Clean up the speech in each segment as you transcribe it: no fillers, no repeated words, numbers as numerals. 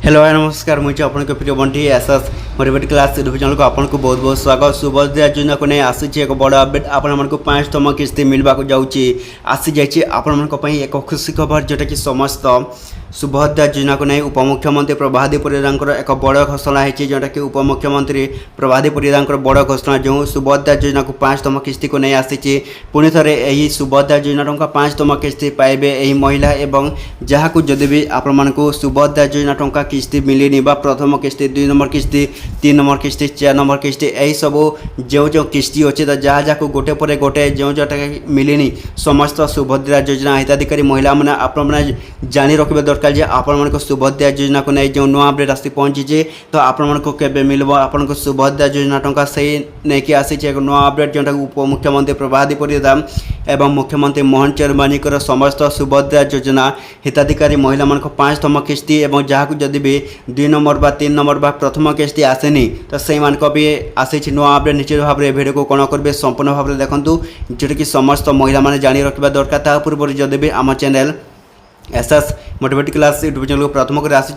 Hello नमस्कार मुझे आपको प्रिय Bunty SS motivate class YouTube channel को आपको बहुत बहुत स्वागत। शुभोदय योजना को नहीं आसी एक बड़ अपडेट आपण 5तम किस्ती मिलवा जाऊँगी आसी जाइए आपण एक खुशी खबर जोटा कि समस्त शुभोदय योजना को नहीं उपमुख्यमंत्री प्रभादी परिड़ा एक बड़ घोषणा है जोटा कि उपमुख्यमंत्री प्रभादी परिड़ा बड़ घोषणा जो शुभोदय योजना को 5तम किस्ती को नहीं आसी पुणी थे यही शुभोदय योजना टंका 5तम किस्ती पाइबे यही महिला एवं जहाँ को जदि भी आपण शुभोदय योजना टंका किस्ती मिलनी बा प्रथम किस्ती 2 नंबर किस्ती 3 नंबर किस्ती 4 नंबर किस्ती यही सब जो किस्ती अच्छे तो जहाँ जहाँ को गोटे पर गोटे जो जोटा मिलनी समस्त शुभोदय योजना हिताधिकारी महिला मैंने आपने जानी रखिए दरकार जे आपण शुभोदय योजना को नहीं जो नुआ अपडेट आसी पहुँची तो आपण को केबे मिलबो आपण शुभोदय योजना टंका से नहीं कि आसी एक नुआ अपडेट जोटा उपमुख्यमंत्री प्रभादी परिड़ा एवं मुख्यमंत्री मोहन चरमानी समस्त शुभोदय योजना हिताधिकारी महिला मान 5तम किस्ती और जहाँ को जदि भी 2 नंबर बा 3 नंबर बा प्रथम किस्ती आसेनी तो से भी आसी नुआ अपडेट निश्चित भाव में भिडियो को कौन करेंगे संपूर्ण भाव में देखूँ जोटा कि समस्त महिला मैंने जानी रखा दरकार ता पूर्व जदि भी आम channel SS motivate class YouTube channel को प्रथम कर आसी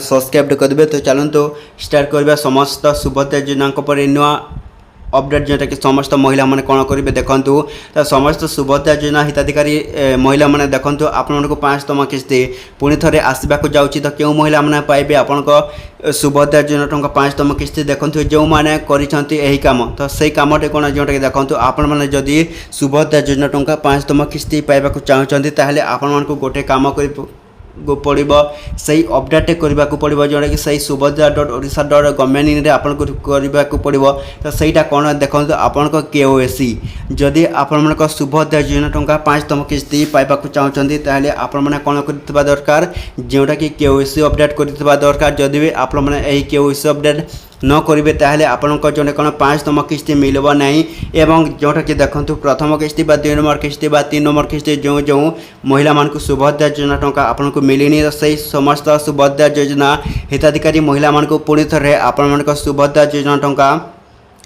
सब्सक्राइब करेंगे। तो चलते स्टार्ट करवा समस्त शुभोदय योजना पर नुआ अपडेट जोटा कि समस्त महिला मैंने कौन करेंगे देखूँ तो समस्त शुभोदय योजना हिताधिकारी महिला मैंने देखूँ आपण 5तम किस्ती पुणी थे आसवाक जाऊँगी तो क्यों महिला मैंने पाइबे आपण शुभोदय योजना टंका 5तम किस्ती देखूँ जो मैंने करी कम तो से कमटे कौन जोटा कि देखूँ आपण मैंने जदि शुभोदय योजना टंका 5तम किस्ती पाइबा चाहते ताहले आपण को गोटे कम कर पड़ो से अपडेट करने को पड़ो जोटा कि सही शुभोदय.orisha.gov.in आपको करने को पड़ो तो सहीटा कौन देखो आपण KYC जदि आपण शुभोदय योजना टंका 5तम किस्ती पाइबा चाहते ताहले आपण मैंने कौन कर दरकार जोटा कि KYC अपडेट कर दरकार जदि भी आपण मैंने KYC अपडेट न करेंगे ताहले आपण जो कौन 5तम किस्ती मिलवा नहीं एवं जोटा कि देखूँ प्रथम किस्ती 2 नंबर किस्ती 3 नंबर किस्ती जो जो महिला मान शुभोदय योजना टंका आपण को मिलनी तो सही समस्त शुभोदय योजना हिताधिकारी महिला मान पुणी थे आपण शुभोदय योजना टंका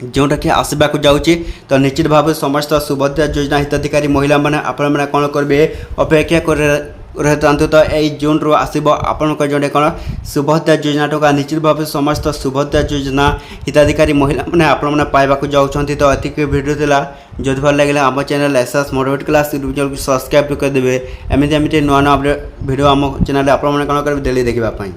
जोटा कि आसवाक जाऊँगी तो निश्चित भाव समस्त शुभोदय योजना हिताधिकारी महिला मैंने आपण कौन करेंगे अपेक्षा कर रहता तो यही जून रू आसब आपण जो कौन शुभोदय योजना टंका निश्चित भाव समस्त शुभोदय योजना हिताधिकारी महिला मैंने आपण पाइबा जाऊँगी तो एतिक भिडियो था जो भल लगे आम channel SS motivate class YouTube channel को सब्सक्राइब करदेवे एमती नुआ नुआ भिडियो आम चैनल आपण कौन करेंगे डेली देखापी।